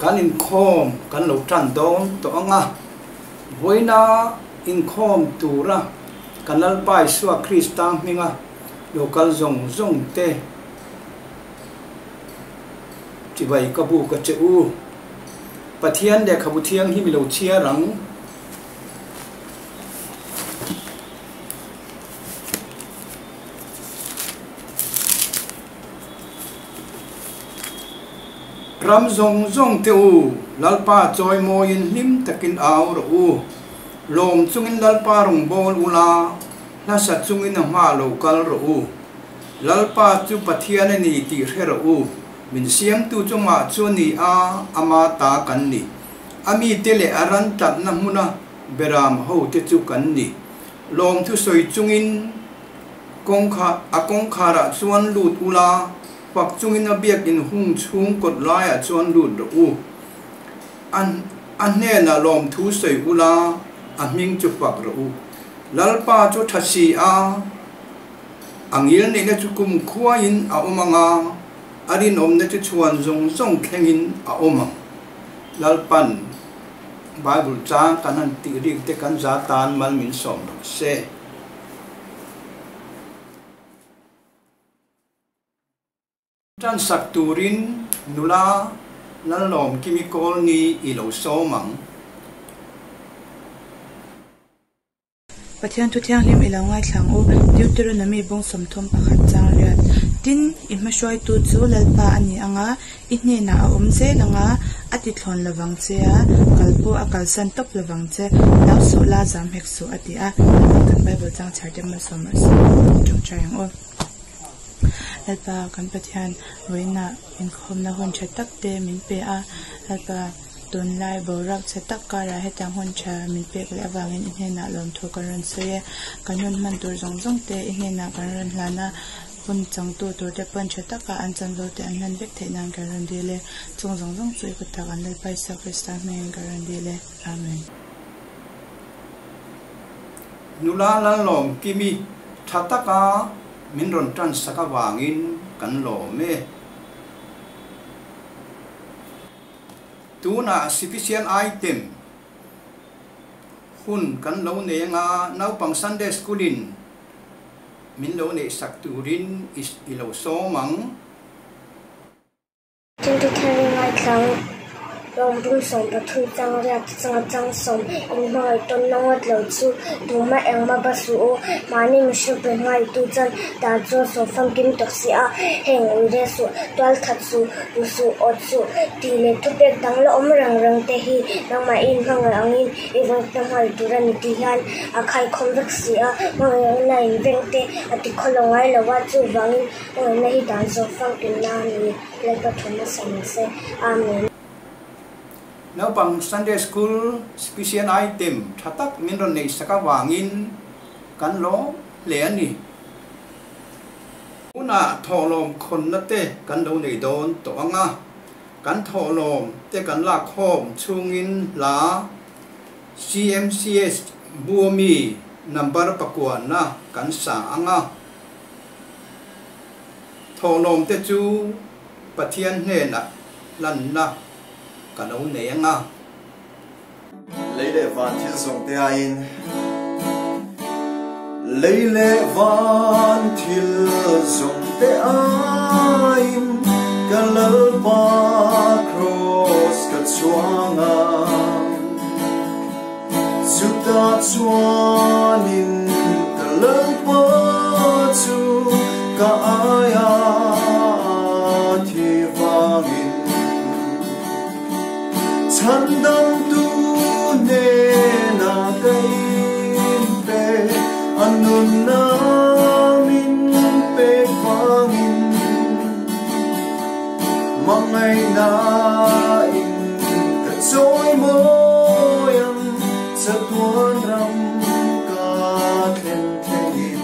kan in khom kan lo tran don to anga voina in khom tura kanal pai suwa kristang minga local zong te chi bai kabu ka cheu pathian de khabu thiang hi mi lo chia rang ram zong te u lalpa choi mo in lim takin aw ro u lom chungin lalpa rong bol ula na sa chungin ma lo kal ro u lalpa chu pathian ni ti re ro u min siam tu chunga chu ni a ama ta kan ni ami tele aran tat na huna beram ho te chu kan ni lom thu soi chungin kong kha ra chuan lut ula pak chungin a biak in hung chung kot lai a chuan lut ro u an ne na lom thu soi ula a ming chu pak ro u lalpa chu thasi a angil ne na chu kum khuwa in a omanga arin om na chu chuan zong khengin a omang lalpan bible cha kanan ti ri te kan za tan mal min som se tran sak turin nula lalom chemical ni ilo somang pathian tu thiang lim ilangai thlang u Deuteronomy bong somthom pakhat chang riat tin imma shoi tu chu lalpa ani anga ihne na a omje langa ati thlon lawang che a kalpo akal san top lawang che law so la jam hek su ati a kan bible chang chartem ma somas chung chayang o lalpa kan pathian roina in khom na hon chatak te min pe a lalpa tun lai borak chatak kara hetang hon cha min pe kala awangin inhe na lom tho karan soye kanun man tur zong te inhe na karan hlana pun chang tu tur te pon chataka an chan lo te an han bek the nang karan dile chung zong chui ku ta kan lai pai sa kristan men karan dile amen nula lan lom kimi thataka min ron tran saka wangin kan lo me tuna sufficient item hun kan lo ne nga nau pang Sunday schoolin min lo ne sak turin is ilo so mang tin tu thang ngai thang rong bung som pa thui chang ria chang som in mai ton nongot lo chu tu ma eng ma ba su o mani mi shu pe ngai tu chan ta cho so fam kim tok si a heng u re su twal that su u su ot su ti le tu pe dang lo om rang te hi nang ma in hang angin i wang ta mai tu ran ti han a khai khom rak si a ma na in veng te ati kholongai lo wa chu wangin na hi dan so fam kim na ni le pa thona sam se amen nau pang Sunday school special item thatak min ron nei saka wangin kan lo le ani una tholom khon na te kan lo nei don to anga kan tholom te kan la khom chungin la CMCS buami number pakwa na kan sa anga tholom te chu pathian hne na lan na cả đâu này anh à lấy lệ van thiên sông te ain lấy lệ van thiên sông te ain cả lỡ ba cross cả chuanga suta chuanin cả lỡ ba chu cả aya thi vangin chan dam tu ne na kai pe anun na min pe vangin mangai na in ka choi mo yang sa tuan ram ka then thein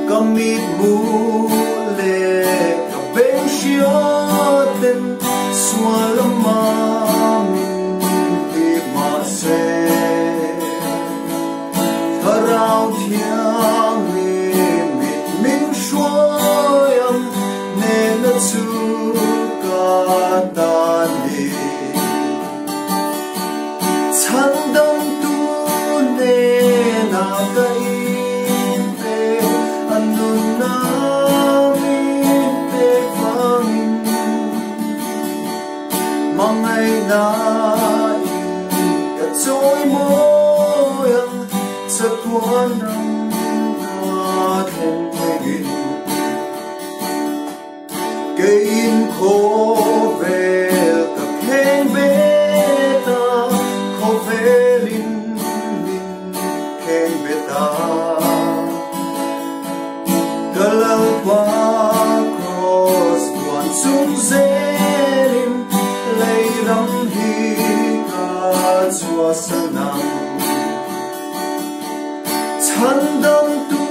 kamit mu le ka ben shioten swalama min te ma se tharau thiang le mit min shoyam ne na chu ka tani chandam tu ne na kai pe anun na mi pe fangin mangai na ka choi mo yang sa kuan rang ka then tegin kein kho vel ka khen beta kho velin min khen beta kalal pa cross wan sung zelim lei ram hi ka chua sanam chandam tu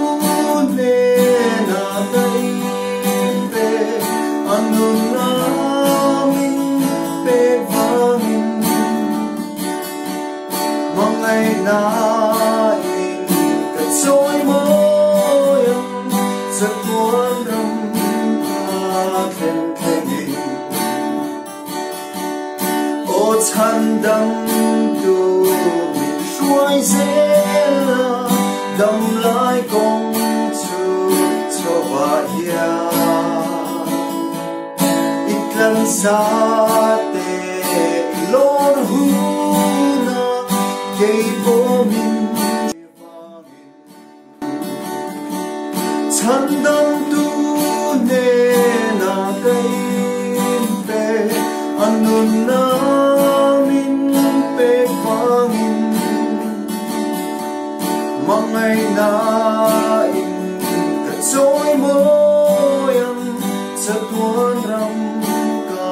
ne na kai pe anun na min pe vangin mangai na in ka choi mo yang sa kuan ram ka khen khenin o chandam tu min shuai zela dam lai kong chu cho ba ya itlan sa te lor hu na kei bo min chandam tu ne na kai pe anun na min pe fangin mangai na in ka choi mo yang sa tuan ram ka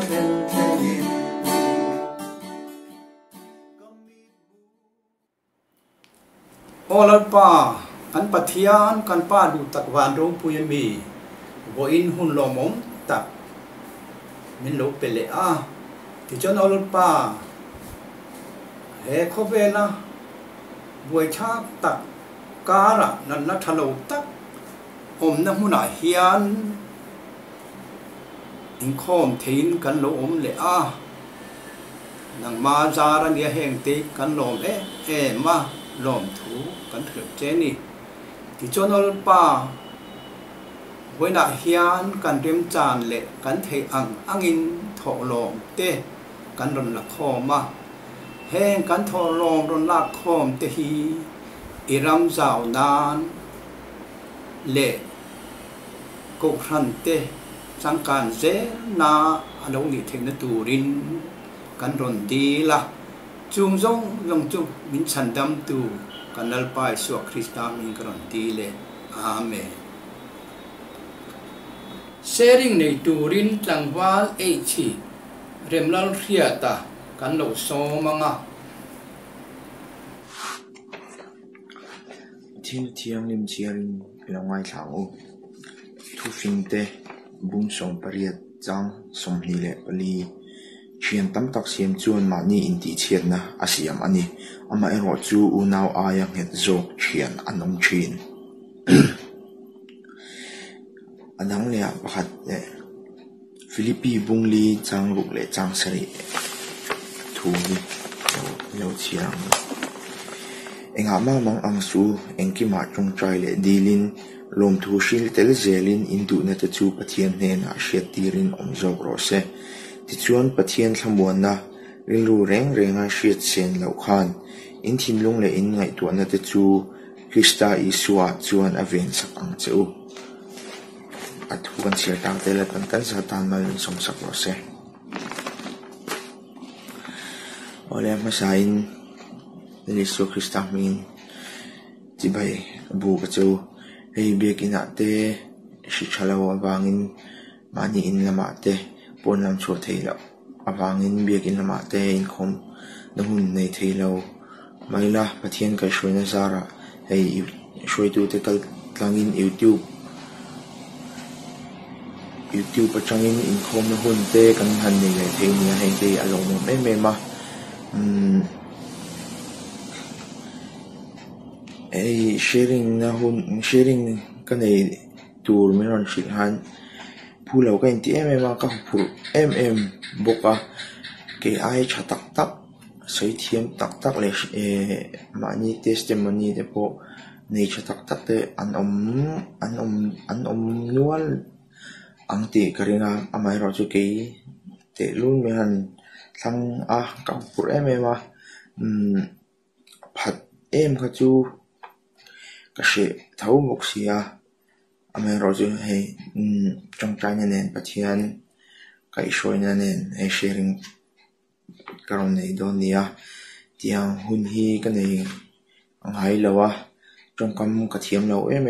then thengin Olat pa an pathian kan pa du tak wan rong puyami bo in hun lomom tak min lo pele a ti chon olat pa he khovela buổi chak tak kara nan na thalo tak na huna hian in khom thein kan lo le a nang ma zara nia heng te kan lom e ma lom thu kan thep che ni ti chonol pa boina hian kan rem chan le kan thei angin tho lom te kan ron la khoma heng kan tho lom ron la khom te hi iram zau nan le ko khan te sang kan ze na alo ni theng na turin kan ron di la chung zong long chung min chan dam tu kanal pai so krista min kan di le amen sharing nei turin tlangwal e chi remlal riata kan lo so manga thiên thiang lim chiarin langai thang o thu fing te bung som pariat chang som hi le pali chian tam tak siam chuan ma ni in ti chiat na asiam ani ama ero chu u naw ayang het zo chian anong chin anang le pakhat le Philippi bung li chang ruk le chang sari thu ni lo chiang enga ma mang ang su engki ma chung trai le dilin lom thu shil tel zelin indu na te chu pathian ne na shet tirin omzo rose ti chuan pathian thlamuan na rilu reng renga shet sen lo khan in thin lung le in ngai tu na te chu Krista Isua chuan aven sak ang cheu athu kan sia tang te la kan sa tan mal som sak rose ole ma sain Yesu Krista min ti bai bu ka chu hei bek ina te shi chalaw awangin mani in lama te pon lam chu theilo awangin bek in lama te in khom na hun nei theilo maila pathian ka shroina zara hei shroi tu te kal tlangin YouTube pachangin in khom na hun te kan han nei le theina hei te along me ma sharing na hun sharing kanai tur meron shilhan pulau ka inti em ka phur em boka ke ai cha tak soi thiam tak le mani testimony te po nei cha tak te an om nual ang ti karinga amai ro chu ke te lun me han thang a ka phur em phat em kha chu ka she thau mok sia amai ro chu he trong trai nen pathian kai shoi na nen he sharing karon nei don nia tiang hun hi ka nei ang hai lawa trong kam ka thiam lo em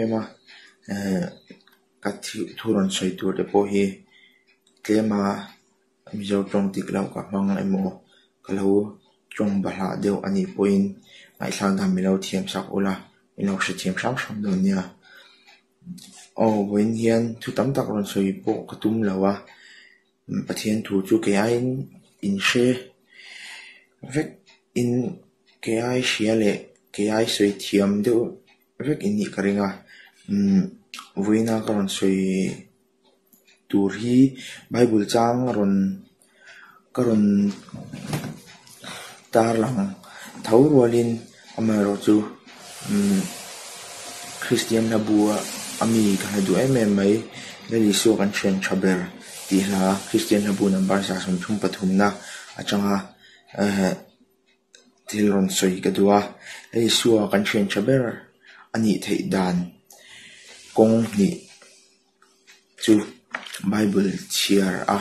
ka thuron soi tur de po hi tlema mi zo trong tik lau ka mang emo kalau trong bala deu ani point ngai thlang dam mi lo thiam sak ula ino she thiam sam don nia when hian thu tam tak ron soi po katum lawa pathian thu chu ke ai in she vek in ke ai shiale ke ai soi thiam deu vek in ni karinga voina karon soi tur hi bible chang karon tar lang thau rualin amaro chu Christian na bua ami ka du mai le so kan chen chaber ti la Christian na bu number sa som thum pathum na achanga tilron soi ka duwa le so kan chen chaber ani thei dan kong ni chu bible chiar a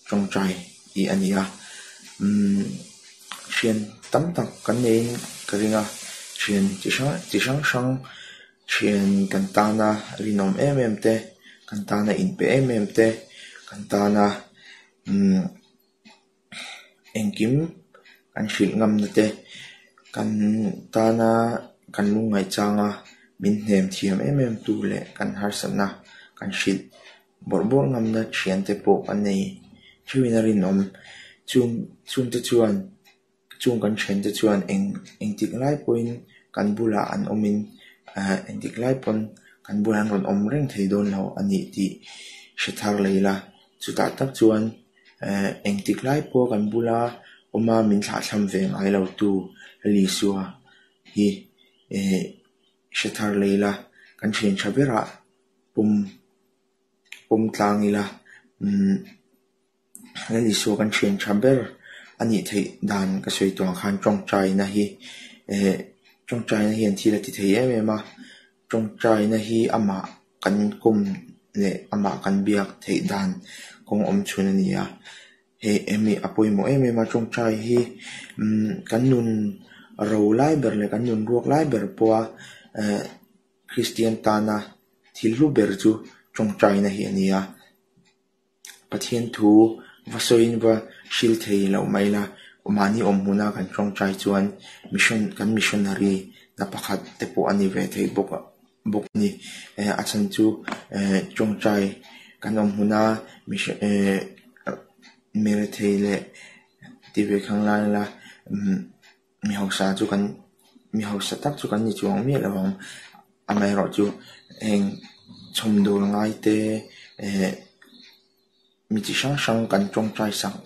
trong trai i ania chen tam tak kan nei karinga chen chi sang chen kantana rinom te kantana in pe te kantana engkim kan shil ngam na te kantana kan lungai changa min nem thiam tu le kan harsana kan shil borbor ngam na chen te po kan nei chiwina rinom chung te chuan chung kan chen te chuan eng tik lai point kan bula an omin endik lai pon kan bulan ron om reng thei don lo ani ti shethar leila chuta tak chuan engtik lai po kan bula oma min thla thlam ve ngai lo tu li suwa hi shethar leila kan chen chabera pum tlangila li suwa kan chen chaber ani thei dan ka soi tong khan trong chai na hi trong trai na hian thila ti thei em trong trai na hi ama kan kum le ama kan biak thei dan kong om chun ania he emi apoi mo em trong trai hi kan nun ro lai ber le kan nun ruak lai ber po Christian tana thilu ber chu trong trai na hi ania pathian thu vasoin va shil thei lo maila umani omuna kan trong trai chuan missionary na pakhat te po ani ve thei bok ni achan chu trong trai kan omuna mission mere thei le ti ve khang la mi hausa chu kan mi hausa tak chu kan ni chuang mi lawang amai ro chu eng chom do ngai te mi chi sang kan trong trai sang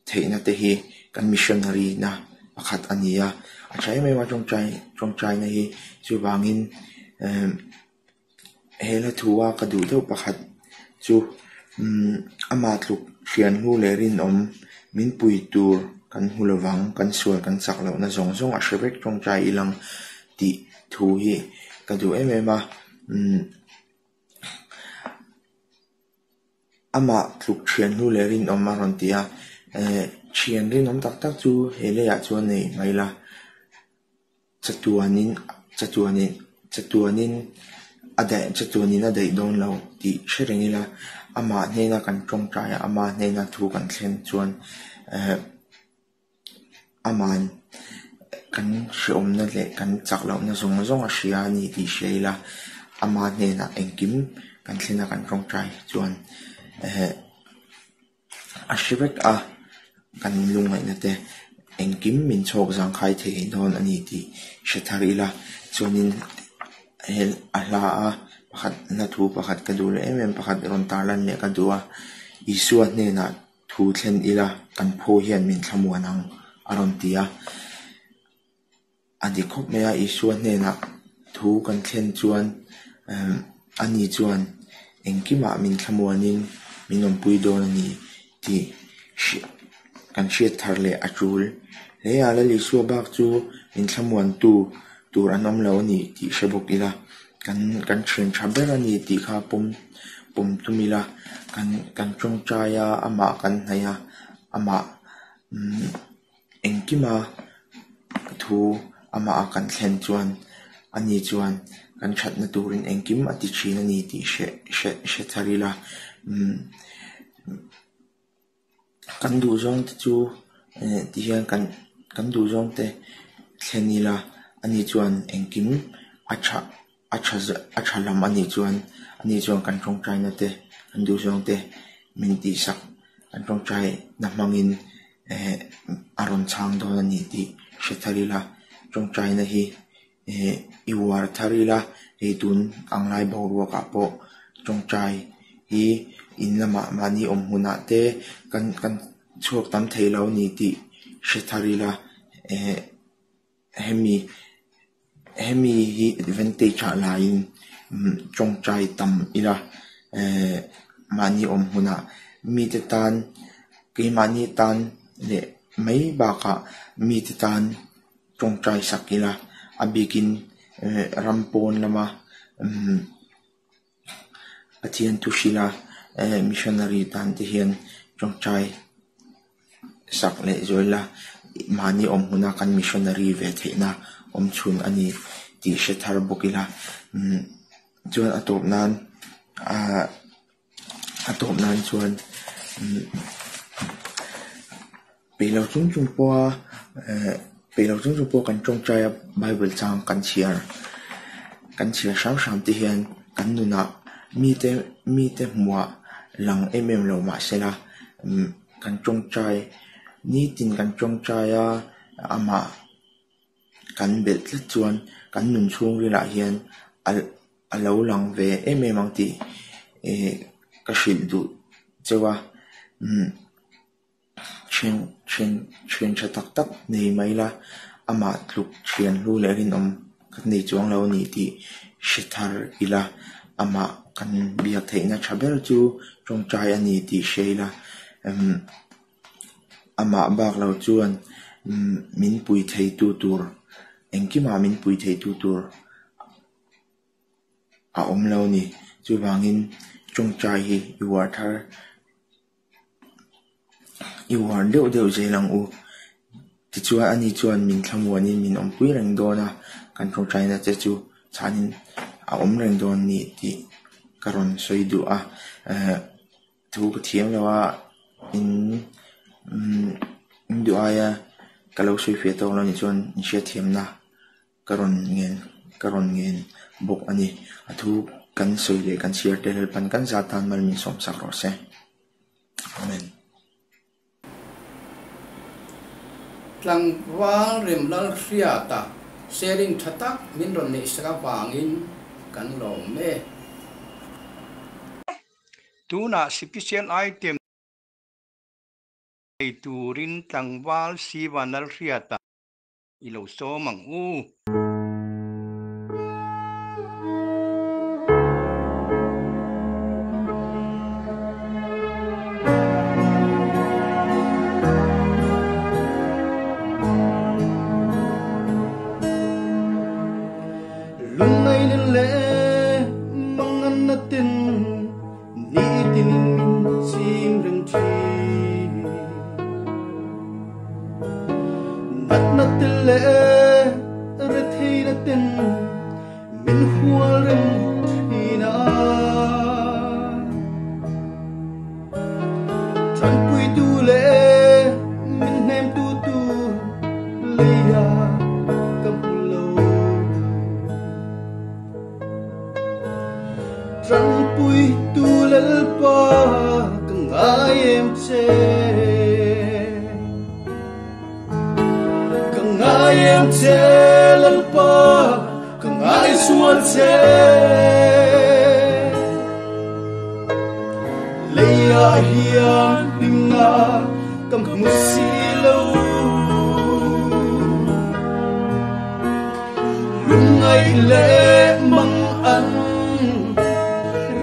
thei na te hi kan missionary na pakhat ania achai mai ma trong trai na hi chu wangin hela thuwa ka du do pakhat chu ama tluk hian hu le rin om min pui tur kan hulawang kan sual kan saklo na zong a shebek trong trai ilang ti thu hi ka du ma ama tluk hian hu le rin om maron tia chian rin om tak chu hele ya chuan nei maila chatuanin adai don lo ti sherengila ama neina kan trong trai ama neina thu kan thlen chuan aman kan shom na le kan chaklo na zong a shia ni ti sheila ama neina engkim kan thlena kan trong trai chuan a shibek a kan lungai na te engkim min chok jang khai the don ani ti shetharila chuanin hel ala a pakhat na thu pakhat kadu le pakhat ron tarlan le kadua isuat ne na thu thlen ila kan pho hian min thlamuan ang aron tia adi khop mea isuat ne na thu kan thlen chuan ani chuan engkima min thlamuanin minom puidon ani ti kan hriat thar le atul le ala li su bak chu min thlamuan tu tur anom lo ni ti shebuk ila kan thrin thaber ani ti kha pum tumila kan chong chaya ama kan haya ama engkima thu ama kan thlen chuan ani chuan kan that na turin engkim ati chin ani ti she tharila kan du zong chu ti hian kan du zong te thlenila ani chuan engkim acha lam ani chuan kan chong chai na te kan du zong te min ti sak kan chong chai na mangin aron chang do ani ti she tharila chong chai na hi iwar tharila heitun anglai boruwa ka po chong chai hi inlama mani omhuna te kan chuak tam theilo ni ti she tharila hemi hi advantage la in chong chai tam ila mani omhuna mi te tan ke mani tan le mai ba ka mi te tan chong chai sakila abikin rampon lama athian tushila missionary tan te hian chong chai sak le zoila mani omhuna kan missionary ve theina chun ani ti she thar bokila chuan atop nan chuan pelo chung po kan chong chai bible chang kan chiar sang ti hian kan nuna mi te hmuah lang lo ma sela kan chong chai ni tin kan chong chai ama kan bel tla chuan kan nun chung rila hian alo lang ve mang ti ka shil du chewa chen tak nei maila ama tluk thian lu le rin kan nei chuang lo ni ti shithar ila ama kan biak theina thaber chu chong chai ani ti sheila ama bak lo chuan min pui thei tu tur engkima min pui thei tu tur a lo ni chu wangin chong chai hi iwar deuh zelang u ti chuan ani chuan min thlamuanin min pui reng dona kan chong chai na che chu chanin a reng don ni ti karon soidu a thu ka thiam lawa in du aya kalau soi fe to lo ni chuan in she thiam na karon ngen bok ani athu kan soi le kan share tel pan kan zatan mal min som sak ro se amen tlang wal rem lal khriata sharing thatak min ron ne saka wangin kan lo me tuna special item turin tlangwal siwanal khriata ilo so mang u Kang ay sual hiang himna kam musilo lungai le mang an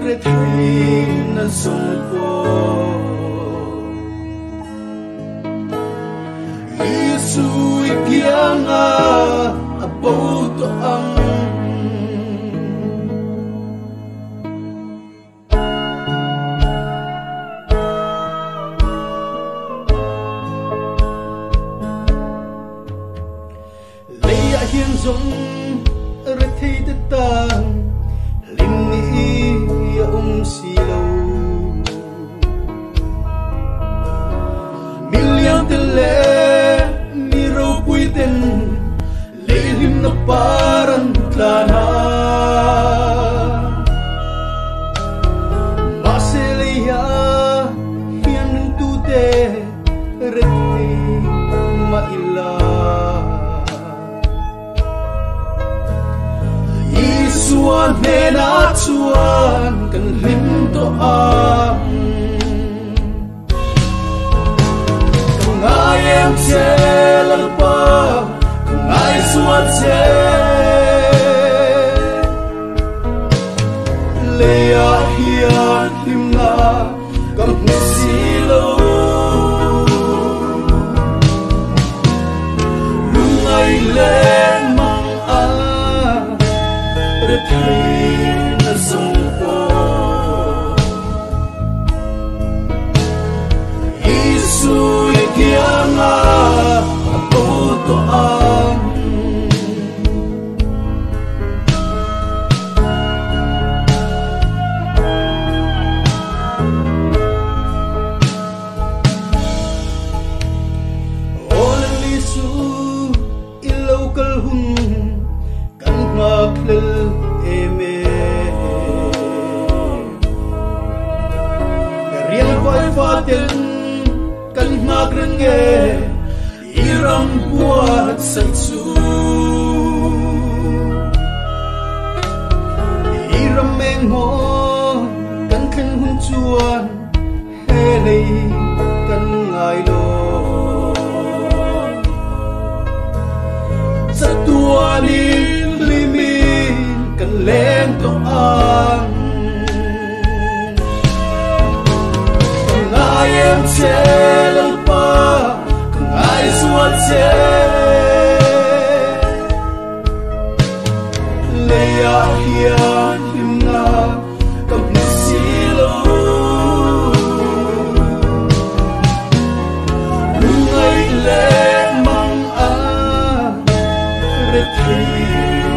re thei na song ko Yesu ikianga about ang leia hian zong re thei de tang lim ni ya silo million de le mi ro puiten le lim na paran tlana Maselia hian tu te re thei ma ila Isuan hena chuan kan lim to ang Ngai em che lalpa ngai suan che Leia hian himna kam silo Lungai le mang a re thei na song po Yesu ikianga apoto ang Olalisu ilokal hun kan maklel eme Riel vai faten kan magrenge iram buat satsu iram mengo kan khen hun chuan helei kan ngai lo satuani limin kan lem to ang ngai em che lalpa ngai suat che leia hian himna kam silo lungai le mang a re thei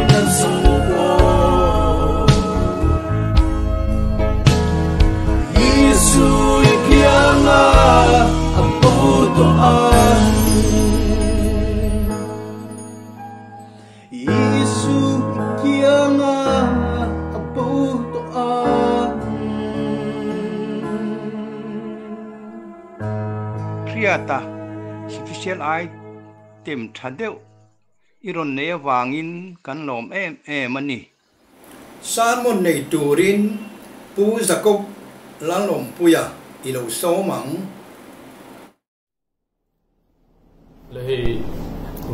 na song ko Yesu ikianga apoto ang Yesu ikianga apoto ang Triata special ai tim thadeu iron ne wangin kan lom em ani Salmon nei turin pu zakok lalom puya ilo somang Lehi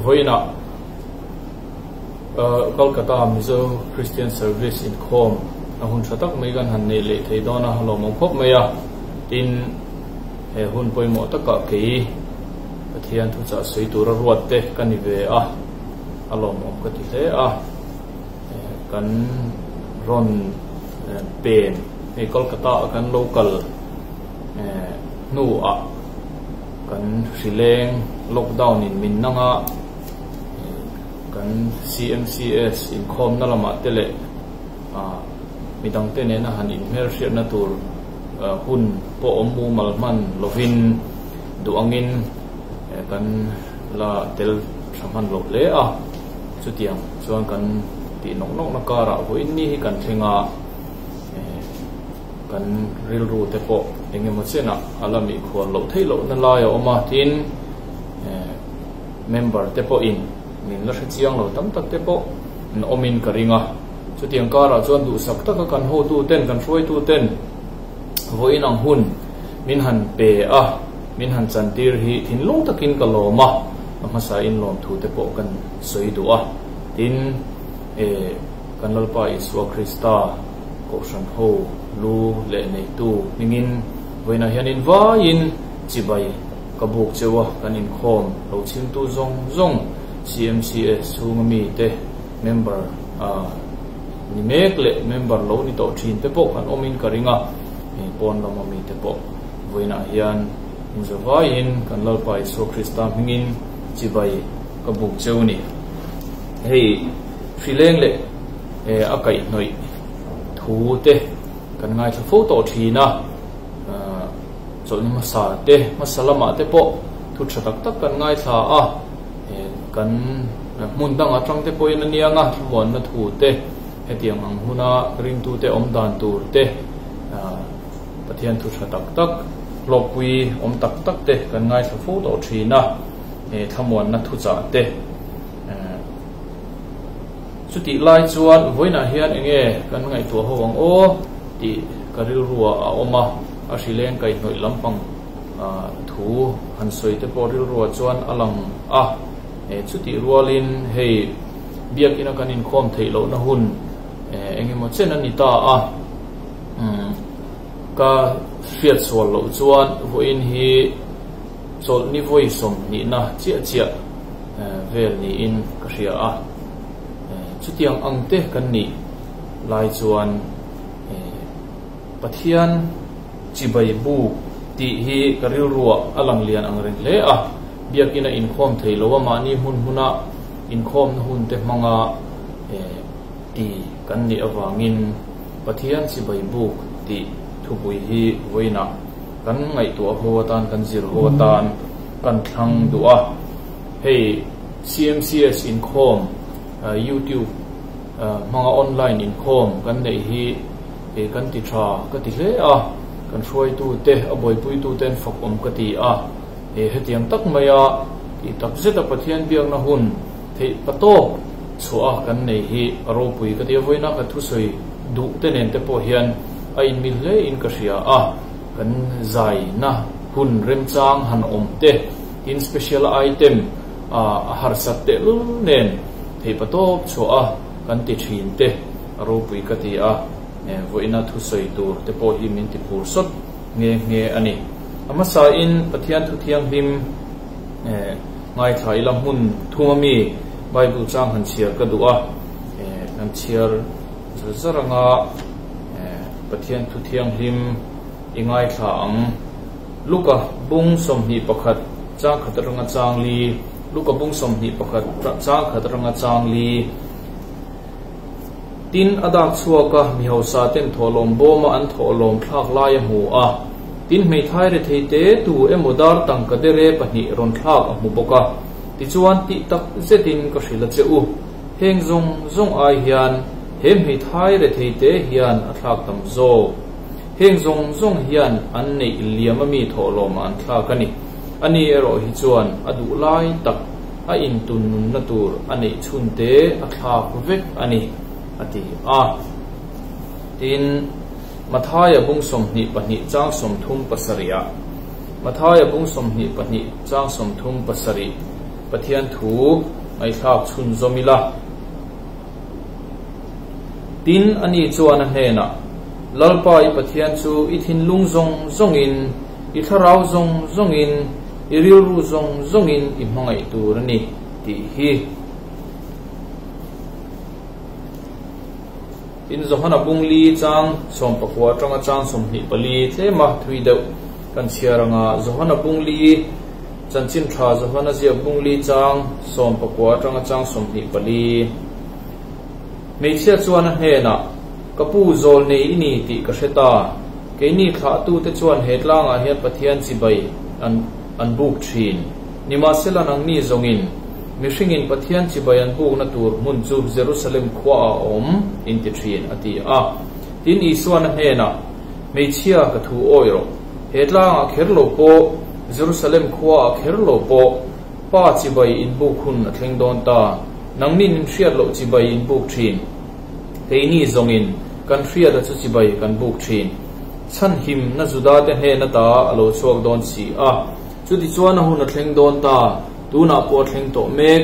voina Kolkata Mizo Christian Service in Khom ahun thatak meigan han nei le theidona halomong phop meya tin he hun poimo taka ke pathian thu cha sei tur ruat te kanive a alomong ka ti le a kan ron pen e Kolkata kan local nu a kan sileng lockdown in Minnanga kan CMCS in Khom na lama tele midang te ne na han in mer share na tur hun po omu malman lovin duangin kan la tel saman lo le a chutiang chuan kan ti nok nok na kara hoin ni kan thenga kan ril ru te po engemaw chena alami khwal lo thei lo na la yo ma tin member te po in min la chiang lo tam tak te po n omin karinga chutiang kara chuan du sak taka kan ho tu ten kan hroi tu ten voin ang hun min han pe a min han chantir hi thin lung takin kaloma amasa in lom thu te po kan soidu a tin kan lalpa Iswa Krista ko san ho lu le nei tu ningin voina hianin vain chibai kabuk chewa kanin khom lo chim tu zong CMCS sungami te member ni mek le member lo ni to thin te po kan omin karinga pon lamami te po voina hian inzawain kan lalpa Iswa Krista hingin chibai kabuk chewni hei fileng le akai noi thu te kan ngai thla photo thina choni masa te masalama te po thu thatak tak kan ngai thla a kan mun dang atang te poin anianga thmon na thu te hetiang ang huna ring tu te om dan tur te pathian thu thatak tak lokwi om tak tak te kan ngai thla photo thina thmon na thu cha te chuti lai chuan voina hian enge kan ngai tu hawang o ti karil ruwa a oma a hrileng kai hnoi lampang thu han soi te poril ruwa chuan alang a chuti rualin hei biak ina kanin khom theilo na hun enge mo chen ani ta a ka fiat sol lo chuan voin hi chol ni voi som ni na chia vel ni in ka ria a chutiang angte kan ni lai chuan pathian chibai bu ti hi karil ruwa alang lian ang ren le a biakina in khom theilo wa mani huna in khom na hun te manga ti kan ni awangin pathian chibai bu ti thubui hi voina kan ngai tu howatan kan zir howatan kan thang duwa hei CMCS in khom YouTube mga online in khom kan nei hi kan ti tha ka ti hle a kan hroi tu te aboi pui tu ten fakom ka ti a hetiang tak maya ti tak zeta pathian biang na hun thei pato chua kan nei hi aro pui ka ti voina ka thu soi du te nen te po hian a in mil le in ka ria a kan zai na hun rem chang han om te in special item har sat te lu nen thei patop chua kan ti thin te aro pui ka ti a voina thu soi tur te po hi min ti pur sot nge ani amasa in pathian thu thiang him ngai thai lam hun thumami bible chang han chiar ka duwa kan chiar zaranga pathian thu thiang him ingai tha ang luka bung som hi pakhat chang khataranga changli luka bung som hi pakhat chang khataranga changli tin adak chuaka mi hausa ten tholom boma an tholom thlak lai mu a tin mei thai re theite tu emodar tang ka dere pani ron thlak a mu boka ti chuan ti tak zetin ka hrila cheu heng zong ai hian hem mei thai re theite hian a thlak tam zo heng zong hian an nei liam mi tholom an thlak ani ani ero hi chuan adu lai tak a in tun na tur ani chunte a thlak vek ani ati a tin mathaya bung som ni pani chang som thum pasaria mathaya bung som ni pani chang som thum pasari pathian thu mai thak chun zomila tin ani chuan a hena lalpai pathian chu ithin lung zong in i tharau zong in i ril ru zong in i hmangai tur ani ti hi in zohana bungli chang som pakwa tanga chang som ni pali tlema thui deuh kan chiaranga zohana bungli chanchin tha zohana zia bungli chang som pakwa tanga chang som ni pali meithia chuan hena kapu zol nei ini ti ka hreta keini kha tu te chuan hetlanga hian pathian chibai an buk thin nima selan ang ni zongin mishingin pathian chibayan buk na tur mun chu Jerusalem khwa om in ti thin ati a tin isuan hena meichia ka thu oiro hetla kherlo po Jerusalem khwa kherlo po pa chibai in buk hun athleng don ta nangnin hriat lo chibai in buk thin keini zongin kan hriat a chu chibai kan buk thin chan him na juda te he na ta alo chuak don si a chuti chuan hun a thleng don ta tuna po thleng to mek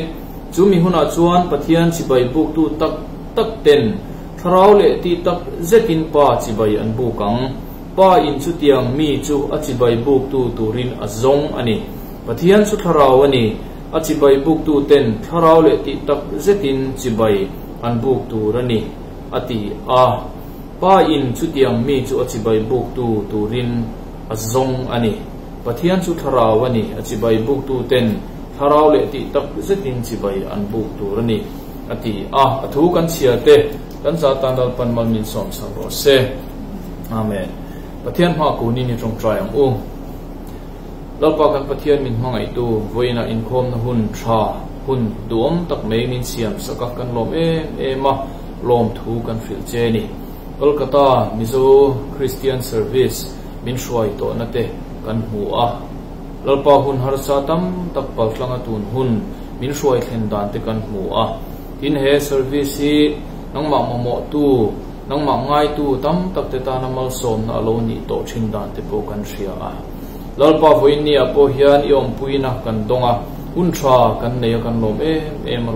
chumi huna chuan pathian chi bai buk tu tak tak ten tharau le ti tak zetin pa chi bai an bu kang pa in chu tiang mi chu a chi bai buk tu turin azong ani pathian chu tharau ani a chi bai buk tu ten tharau le ti tak zetin chi bai an buk tu rani ati a pa in chu tiang mi chu a chi bai buk tu turin azong ani pathian chu tharau ani a chi bai buk tu ten tharau le ti tak zetin chi bai an buk tu rani ati a athu kan chia te kan sa tan dal pan mal min som sang ro se amen pathian ma ku ni ni trong trai ang u lalpa kan pathian min hmangai tu voina in khom na hun tha hun duam tak mai min siam saka kan lom ma lom thu kan fil che ni kolkata mizo Christian Service min shwai to na te kan hu a lalpa hun har sa tam tak pal tlanga tun hun min shwai thlen dan te kan hu a in he service hi nangma mo tu nangma ngai tu tam tak te ta namal som na lo ni to thin dan te po kan ria a lalpa voin ni a po hian iom puina kan donga untra kan nei kan lom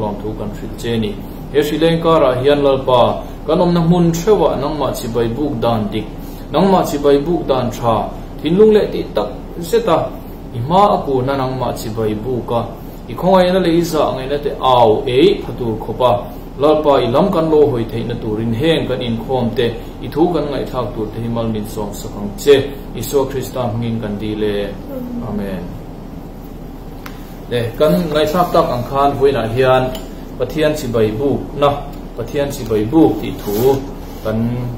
lom thu kan fil che ni he shileng kara hian lalpa kanom na mun thewa nangma chi bai buk dan dik nangma chi bai buk dan tha thinlung le ti tak seta ima aku na nangma chi bai buka i khongai na le isa ngai na te aw phatu khopa lalpa i lam kan lo hoi theina turin heng kan in khom te i thu kan ngai thak tur te himal min som sakang che iso krista ngin kan di le amen le kan ngai thak tak ang khan hoina hian pathian chi bai bu na pathian chi bai bu ti thu kan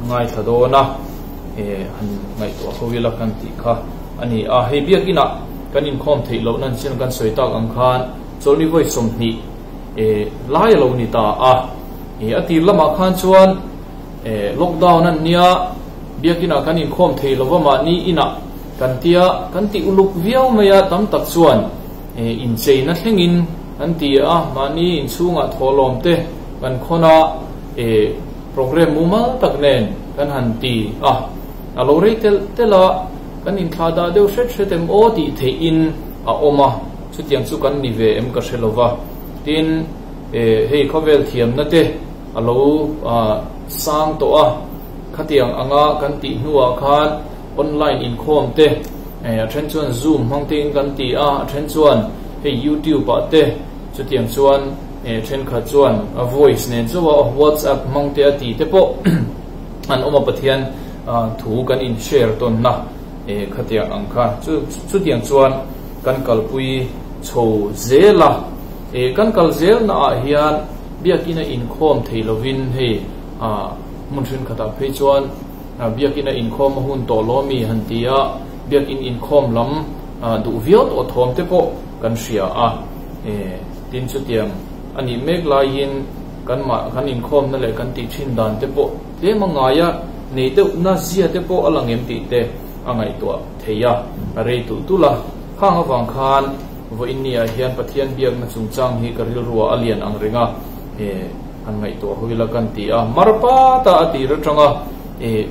ngai thado na han ngai to howila kan ti kha ani a he biakina kan in khom thei lo nan chen kan soi tak ang khan choli voi som ni lai lo ni ta a ati lama khan chuan lockdown an nia biakina kan in khom thei lowama ni ina kan tia kan ti uluk viau maya tam tak chuan in chei na thlengin an ti a mani in chunga tholom te kan khona program muma tak nen kan han ti a alo reitel tela kan in thada deu hretem o ti thei in a oma chutiang chu kan ni ve em ka shelova tin hei khovel thiam na te alo sang to a khatiang anga kan ti nuwa khan online in khom te then chuan zoom hangting kan ti a then chuan hei YouTube pa te chutiang chuan then kha chuan a voice nen chuwa WhatsApp mangte ati te po an oma pathian thu kan in share ton na khatiang angkha chutiang chuan kan kalpui chho zela kan kal zel na hian biakina in khom theilovin he munthrin khata phei chuan biakina in khom hun to lomi hantia biakin in khom lam du viot o thom te po kan ria a tin chutiam ani mek lain kan in khom na le kan ti thin dan te po le mangaya nei te na zia te po alangem ti te angai to theya are tu la khang awang khan vo innia hian pathian biak na chungchang hi karil ruwa alian ang renga an ngai to huila kan ti a marpa ta ati ratanga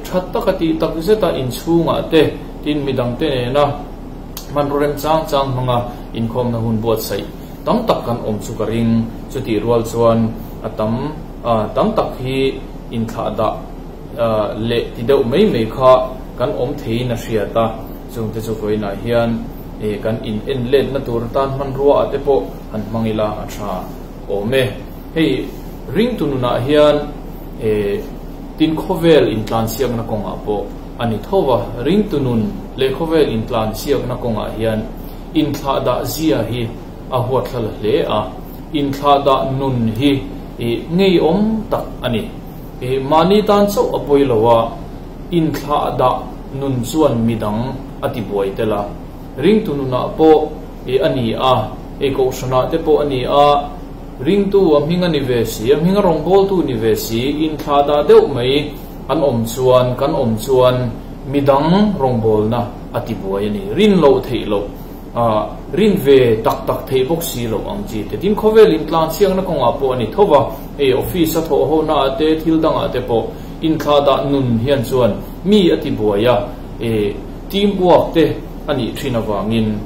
thatta kati takzeta in chunga te tin midang te na manrem chang manga in khom na hun bot sai tam tak kan om chu karing chuti rual chuan atam tam tak hi in kha da le ti deuh mai kha kan om thei na hriata chung te chu koina hian kan in enlet na tur tan man ruwa ate po han mangila atha ome hei ring tununa hian tin khovel in tlan siak na konga po ani thowa ring tunun le khovel in tlan siak na konga hian in thla da zia hi a huat thal le a in thla da nun hi ngei om tak ani mani tan chau apoi lawa in thla da nun chuan midang ati boi tela ring tununa po ani a ko shana te po ani a ring tu amhinga ni ve si amhinga rongbol tu ni ve si in thada deuh mai an om chuan kan om chuan midang rongbol na ati buai ani rin lo thei lo rin ve tak thei bok si lo ang chi te tin khovel in tlan siang na konga po ani thowa office a tho ho na te thil dang ate po in thada nun hian chuan mi ati buaya teamwork te ani thina wangin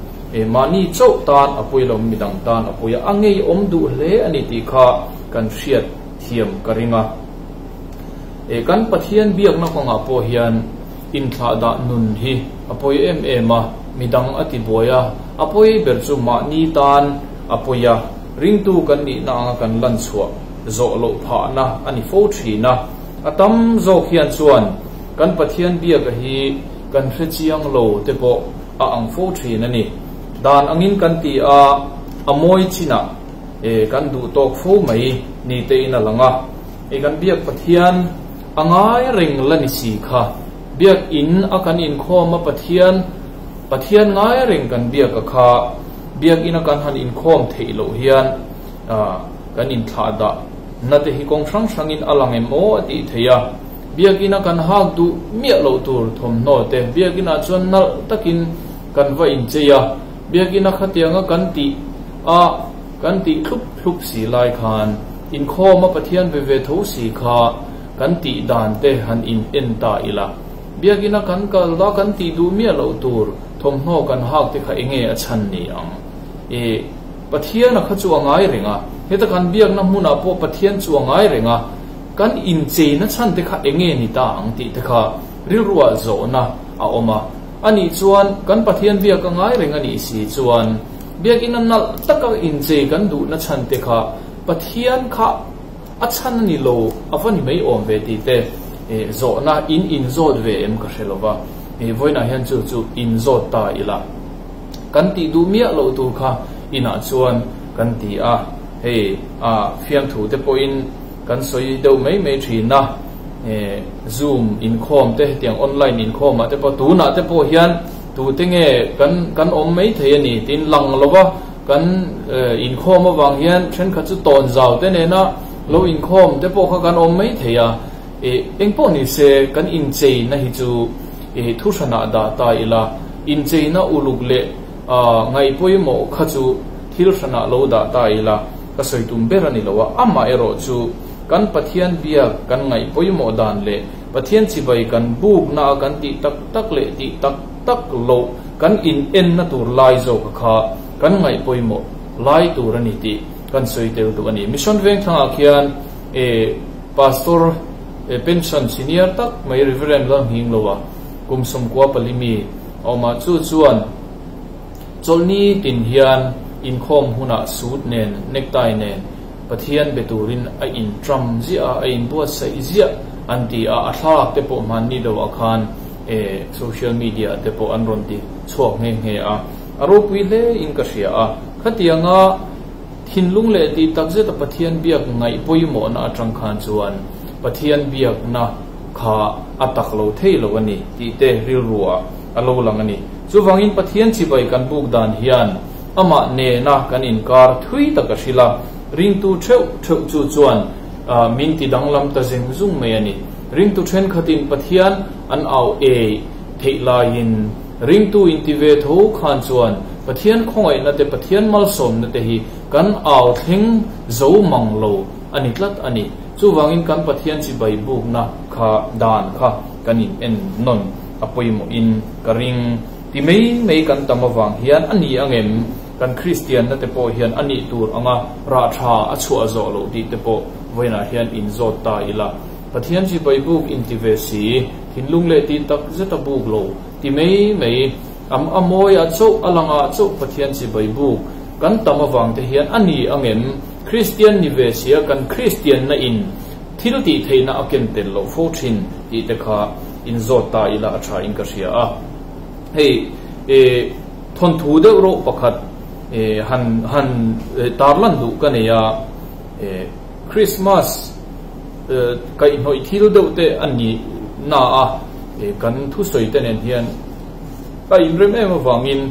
mani chau tan apoi lo midang tan apoya angei omdu hle ani ti kha kan hriat thiam karinga kan pathian biak na konga po hian in thla da nun hi apoi ma midang ati boya apoi berchu mani tan apoya ringtu kan ni na kan lan chhuwa zo lo pha na ani fo thina atam zo khian chuan kan pathian biak hi kan hrechiang lo te po ang fo thina ni dan angin kan ti amoi china kan du tok fo mai ni te ina langa kan biak pathian angai ring lani si kha biak in akan in khoma pathian ngai ring kan biak kha biak ina kan han in khom theilo hian kan in thla da na te hi kong sang in alang emo ati theya biak ina kan hak du mia lo tur thom no te biak ina chon nal takin kan va in cheya biak ina khatianga kan ti thlup si lai khan in khoma pathian ve tho si kha kan ti dan te han in enta ila biak ina kan kal da kan ti du mia lo tur thom no kan hak te kha enge a chan ni ang pathian kha chu angai renga heta kan biak na hmuna po pathian chu angai renga kan in che na chan te kha enge ni ta ang ti te kha rilruwa zo na a oma ani chuan kan pathian biak angai renga ni si chuan biak in nal taka in che kan du na chan te kha pathian kha a chan ni lo avani mai om ve ti te zo na in zot ve em ka hrelowa voina hian chu in zot ta ila kan ti du mia lo tu kha ina chuan kan ti fiam thu te po in kan soi deu mai thina zoom in khom te tiang online in khom te po tu na te po hian tu te nge kan om mai thei ani tin lang lowa kan in khom awang hian then kha chu ton zau te ne na lo in khom te po kha kan om mai theya engpo ni se kan in chei na hi chu thu sana da ta ila in chei na uluk le ngai poimo kha chu thil sana lo da ta ila ka soi tum berani lowa amma ero chu kan pathian bia kan ngai poimo dan le pathian chi bai kan buk na kan ti tak le ti tak lo kan in en na tur lai zo kha kan ngai poimo lai tur ani ti kan soi teu tu ani mission veng thanga khian pastor pension senior tak mai reverend lam hing lowa kumsum kwa palimi oma chuan cholni tin hian in khom huna suit nen necktie nen pathian beturin a in tram zia a in buat sai zia anti a athlak te po man ni do khan social media te po anron ti chok nge a aro pui le in ka ria a khatianga thinlung le ti takje ta pathian biak ngai poimo na atang khan chuan pathian biak na kha atak lo thei lo ani ti te ril ruwa alo lang ani chuwangin pathian chi bai kan buk dan hian ama ne na kan in kar thui ta ka shila ring tu theu chu chuan min ti danglam ta zeng zung mai ani ring tu then khatin pathian an au thei la in ring tu in ti ve tho khan chuan pathian khongai na te pathian mal som na te hi kan au thing zo mang lo ani tlat ani chuwangin kan pathian chi bai buk na kha dan kha kanin en non apoimo in karing ti mei kan tamawang hian ani angem kan Christian na te po hian ani tur anga ra tha achu azo lo di te po voina hian in zot ta ila pathian chi bai buk in ti ve si thinlung le ti tak zeta buk lo ti mei amoy achu alanga chu pathian chi bai buk kan tamawang te hian ani angem Christian ni ve sia kan Christian na in thil ti theina aken tel lo fo thin ti te kha in zot ta ila acha in ka ria a thon thu de ro pakhat han tarlan du ka ne ya Christmas kai noi thil de te ani na a kan thu soi te nen hian kai rem em wangin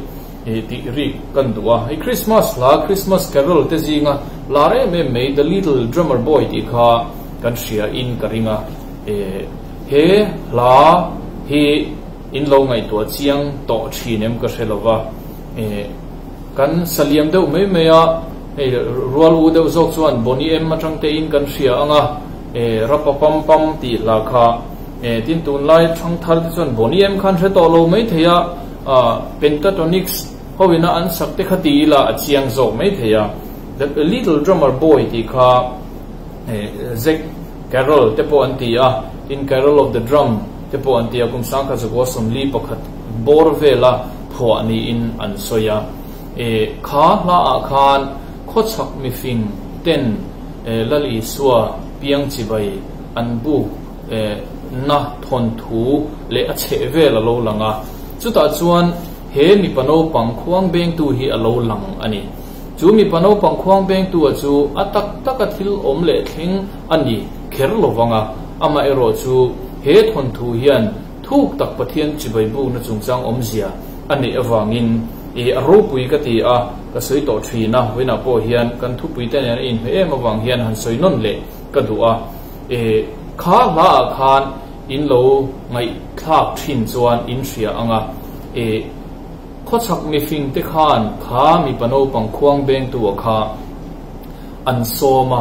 ti ri kan duwa Christmas carol te zinga la re me the little drummer boy ti kha kan ria in karinga he la he in lo ngai to chiang to thinem ka hrelowa kan saliam deuh me a rual u deuh zok chuan boni em atang te in kan ria anga rapa pam ti la kha tin tun lai thang thar te chon boniam khan the to lo mai theya pentatonics howina an sakte khati la achiang zo mai theya that a little drummer boy ti kha Zac Carroll te po antia in Carol of the Drum te po antia kum sang kha zo som li pakhat bor vela phwa ni in an soya kha la a khan khochak mi fing ten lali suwa piang chi bai an bu na thon thu le a che vela lo langa chuta chuan he mi pano pang khuang beng tu hi alo lang ani chu mi pano pang khuang beng tu chu atak taka thil om le thing ani kher lovanga ama ero chu he thon thu hian thuk tak pathian chi bai bu na chungchang om zia ani awangin aro pui ka ti a ka soi to thina hoina po hian kan thu pui ten in he em awang hian han soi non le ka duwa kha la khan in lo ngai thak thin chuan in ria anga khochak mi fing te khan kha mi pano pang khuang beng tu kha an soma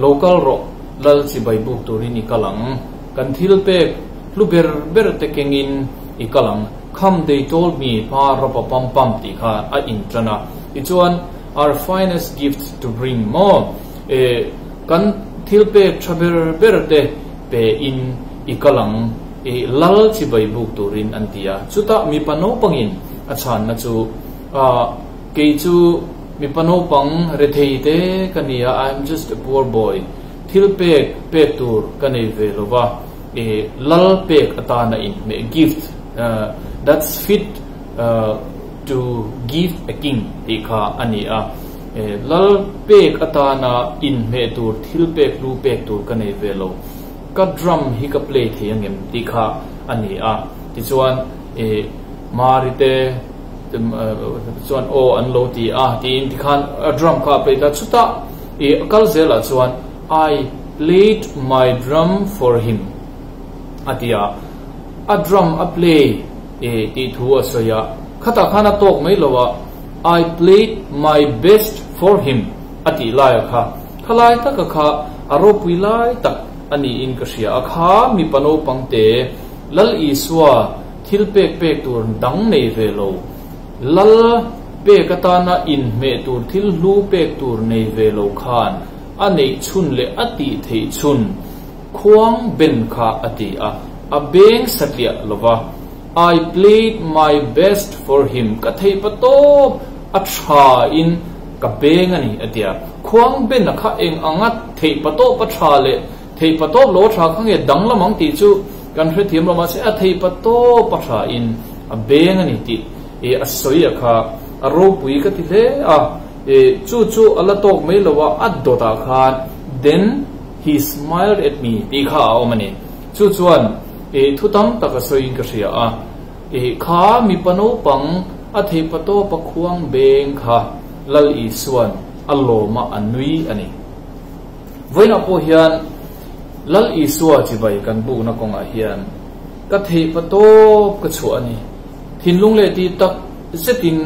local ro lal chi bai buk turini kalang kan thil pe luber ber te kengin I kalang come they told me pa rapa pam pam ti kha a intrana ichuan our finest gift to bring more kan thil pe traber ber te pe in ikalang lal chi bai buk turin antia chuta mi pano pangin achan na chu ke chu mi pano pang rethei te kania I'm just a poor boy thil pe tur kanei velova lal pek atana in me gift that's fit to give a king ikha ania lal pek atana in me tur thil pek lu pek tur kanei velo ka drum hi ka play thiangem tikha ania ti chuan marite chuan o an lo ti ti in tikhan drum ka play ta chuta kal zela chuan I played my drum for him atia a drum a play ti thu asoya khata khana tok mai lowa I played my best for him ati la kha khalai ta kha aro puilai tak ani in kasia akha mi pano pangte lal iswa thil pek pek tur dang nei velo lal pe katana in me tur thil lu pek tur nei velo khan anei chun le ati thei chun khuang ben kha ati a beng satya lova I played my best for him ka thei pato a tha in ka beng ani atia khuang ben kha eng angat thei pato pa tha le thei pato lo tha khange dang lamang ti chu kan hre thiam lama se a thei pato pa tha in a beng ani ti a soya kha a ro pui ka ti le chu ala tok mai lowa at do ta khan then he smiled at me ti kha omani chu chuan thu tam taka soin ka ria kha mi pano pang a thei pato pa khuang beng kha lal I suan alloma anui ani voina po hian lal I suwa chi bai kan bu na konga hian ka thei pato ka chu ani thinlung le ti tak setin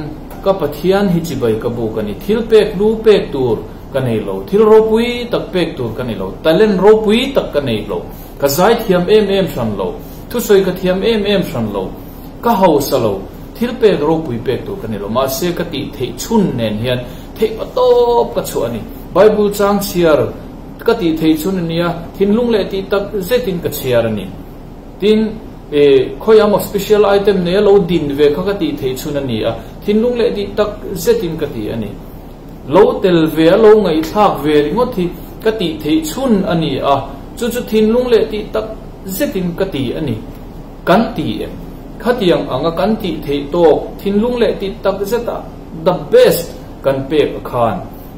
ka pathian hi chi bai ka bu kani thil pek lu pek tur kanei lo thil ro pui tak pek tur kanei lo talent ro pui tak kanei lo ka zai thiam em san lo thu soi ka thiam em san lo ka ho sa lo thil pek ro pui pek tur kanei lo ma se ka ti thei chun nen hian thei pato ka chu ani bible chang chiar ka ti thei chun ania thinlung le ti tak zetin ka chiar ani tin khoyam special item ne lo din ve kha ti thei chun ania thinlung le ti tak zetin ka ti ani lo tel ve lo ngai thak ve ringot thi ka ti thei chun ani chu thinlung le ti tak zetin ka ti ani kan ti em khatiang anga kan ti thei to thinlung le ti tak zeta the best kan pe khan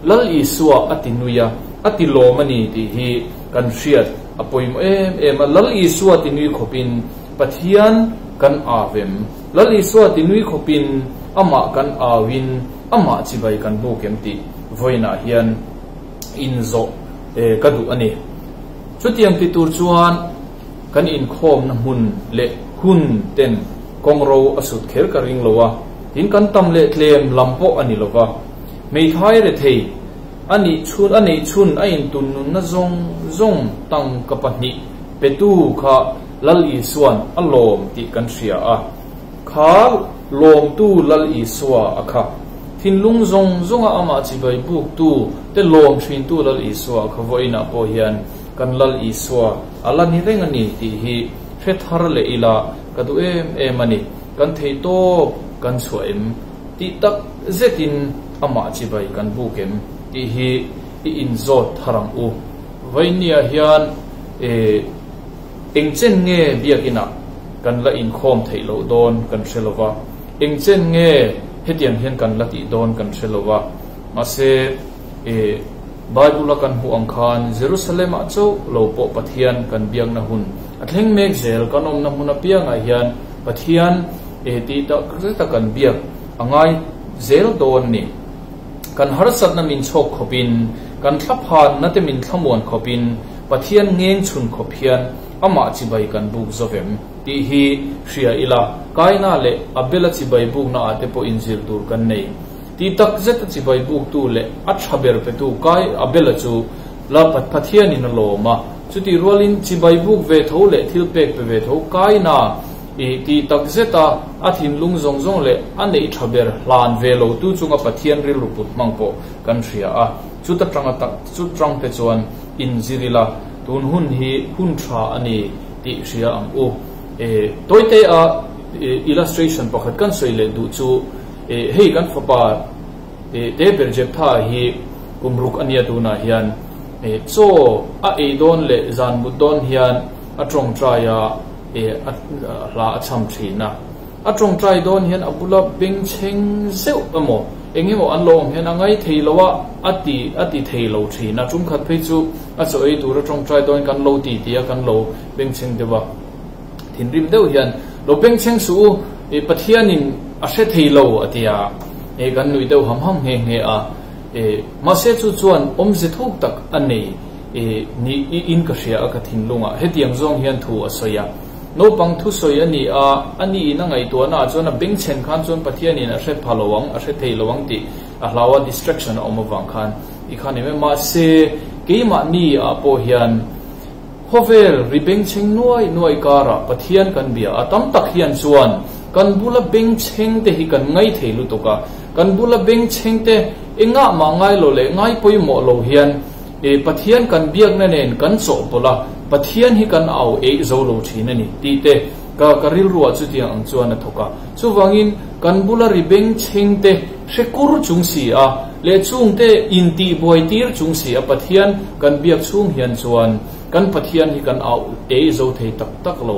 lal iswa atinuya ati lo mani ti hi kan riat apoim em lal iswa ti nui khopin pathian kan avem lal iswa ti nui khopin ama kan awin ama chibai kan bu kemti voina hian inzo kadu ani chutiang ti tur chuan kan in khom na mun le hun ten kongro asut kher ka ring lowa tin kan tam le tlem lampo ani lova mei thai re thei ani chun a in tun nun na zong tang kapani petu kha lal i suan alom ti kan ria a khal lom tu lal i suwa akha thin lung zong zonga ama chi bai buk tu te lom thin tu lal i suwa kha voina po hian kan lal i suwa ala ni reng ani ti hi the thar le ila ka du em ani kan thei to kan chuaim ti tak zetin ama chi bai kan bukem ti hi in zot tharang u vainia hian engchen nge biakina kan la in khom theilo don kan hrelowa engchen nge hetian hian kan la ti don kan hrelowa ase Bible kan hu angkhan Jerusalem a cho lo po pathian kan biak na hun athleng mek zel kanom na huna pianga hian pathian ti ta kan biak angai zel don ni kan harsat na min chok khopin kan thlaphan na te min thlamon khopin pathian ngeng chhun khophian ama chibai kan buk zovem ti hi shria ila kaina le abela chibai buk na ate po injil tur kan nei ti tak zet chibai buk tu le athaber pe tu kai abela chu la pathian in lo ma chuti rolin chibai buk ve tho le thil pek pe ve tho kaina ti tak zeta athin lung zong zong le anei thaber hlan ve lo tu chunga pathian ri luput mangpo kan shria a chuta tanga tak chu trang te chuan injilila tun hun hi hun tha ani ti shria ang u toite a illustration pakhat kan soile du chu hei kan fapa te berjep tha hi kumruk ania tu na hian cho a don le zan budon hian atong traya la acham thina atong trai don hian abula bing cheng zeu amo engemo anlong hian angai theilowa ati theilo thina chung khat phei chu a choi tur atong trai don kan lo ti tia kan lo bing cheng dewa thinrim deuh hian lo bing cheng su pathianin a hre theilo atia kan nui deuh ham nge a ma se chu chuan omze thuk tak anei ni in ka hria ka thinlunga hetiang zong hian thu asoya no pang thu soi ani a ani na ngai to na chona beng chen khan chon pathian in a hret phalowang a hret theilowang ti a hlawa distraction omawang khan I khan me ma se ke ma ni a po hian hovel ribeng cheng noi kara pathian kan bia atam tak hian chuan kan bula beng cheng te hi kan ngai theilu to ka kan bula beng cheng te enga ma ngai lo le ngai poi mo lo hian pathian kan biak na nen kan cho pola pathian hi kan au zo lo thina ni ti te ka karil ruwa chu tiang ang chuan a thoka chu wangin kan bula ribeng cheng te hrekur chung si a le chung te in ti boi tir chung si a pathian kan biak chung hian chuan kan pathian hi kan au zo thei tak lo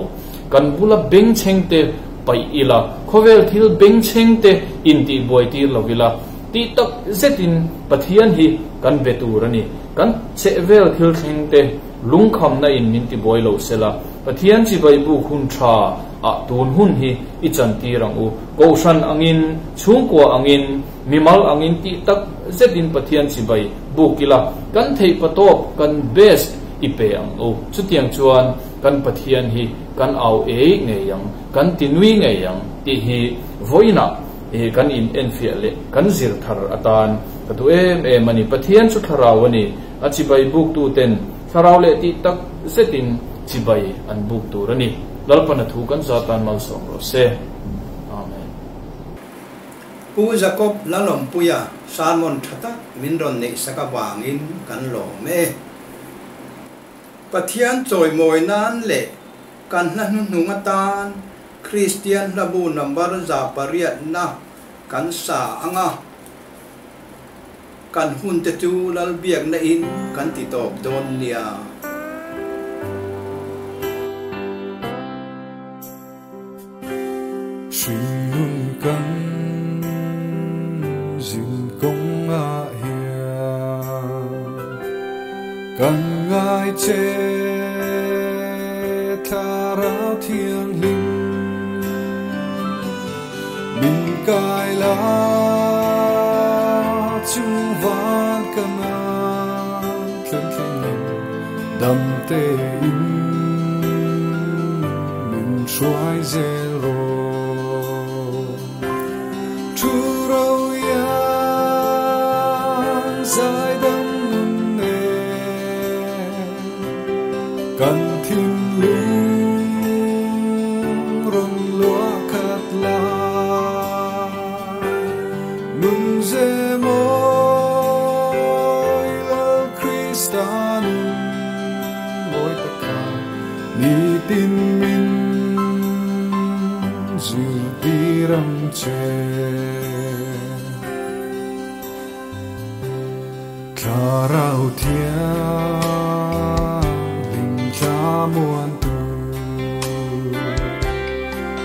kan bula beng cheng te pai ila khovel thil beng cheng te in ti boi tir lo vila ti tak zetin pathian hi kan beturani kan chevel thil thing te lungkham na in min ti boi lo sela pathian chi bai bu hun tha a tun hun hi I chan ti rang u koshan angin chungkwa angin mimal angin ti tak zetin pathian chi bai bu kila kan thei patop kan best ipe ang u chutiang chuan kan pathian hi kan au nge yang kan tinui nge yang ti hi voina kan in enfiale kan zir thar atan katu mani pathian chu tharawani achi bai buk tu ten tharau le ti tak zetin chibai an buk tu rani lalpana thu kan zatan mal song ro se amen pu jacob lalom puya salmon thata minron nei saka wangin kan lo me pathian choi moi nan le kan na nungatan Christian labu number za pariat na kan sa anga kan hun te tu lal biak na in kan ti top don nia Shin kan jin kong a hia kan ngai che thara thiang lim min kai la chu van kana thlen thlen dam te in min shuai zero thu ro ya zai dam ne kan thim lu lung ze moi lo Christan moi ta ka ni tin min zu tiram che Karau thiang hình cha muôn tu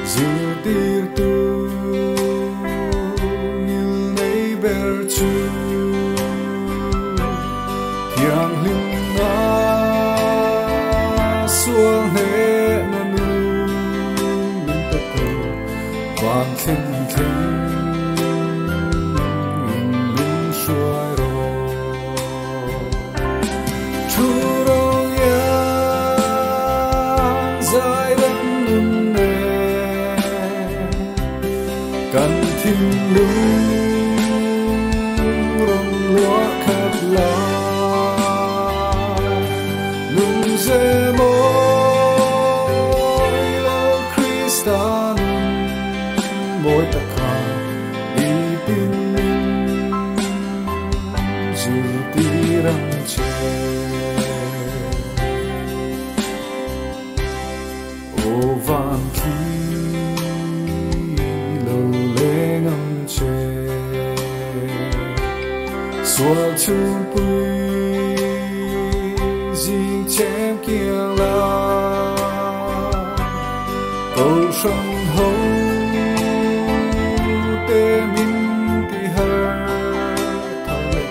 dư tir tu như lấy ber chu thiang hình na xuống hệ na nu min ta tu vang khen khen in min shuai ro Cần thiên lung rong lúa khắp lá lung dê môi lo Christan mỗi ta khả đi tin dù tí răng chê ô vàng khí Xua chung bùi dinh chém kia la Cầu sông hấu tê min tì hơ thảo lệ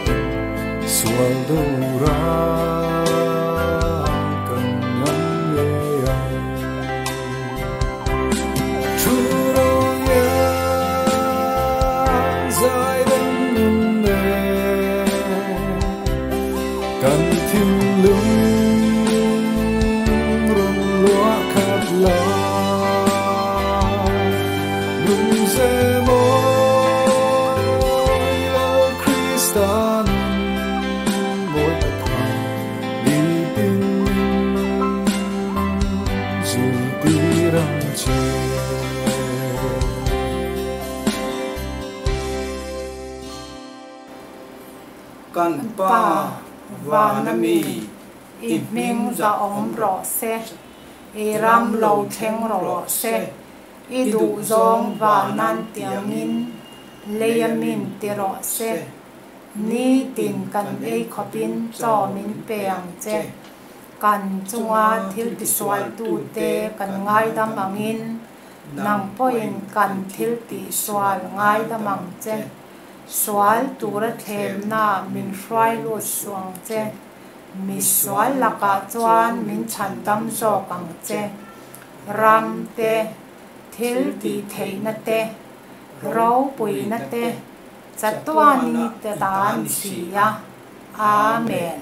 Xua đâu ra cần ngắm lê ai Chú đâu ya dài đêm Cần thiên lung rong lúa khắp lá lung dê môi lo Christan mỗi ta khả đi tin dù tí răng chê Kan pa và nami ít mình ra ông rõ se ram lâu theng rõ se đủ zong và nan tiếng in lấy min te rõ se ni tin kan ei khopin cho min peang che kan chunga thil ti swal tu te kan ngai dam angin nang poin kan thil ti swal ngai dam ang che swal tura them na min fry lo suang che mi swal laka chuan min chan dam zo kang che ram te thil ti theina te ro pui na te chatwa ni te dan sia amen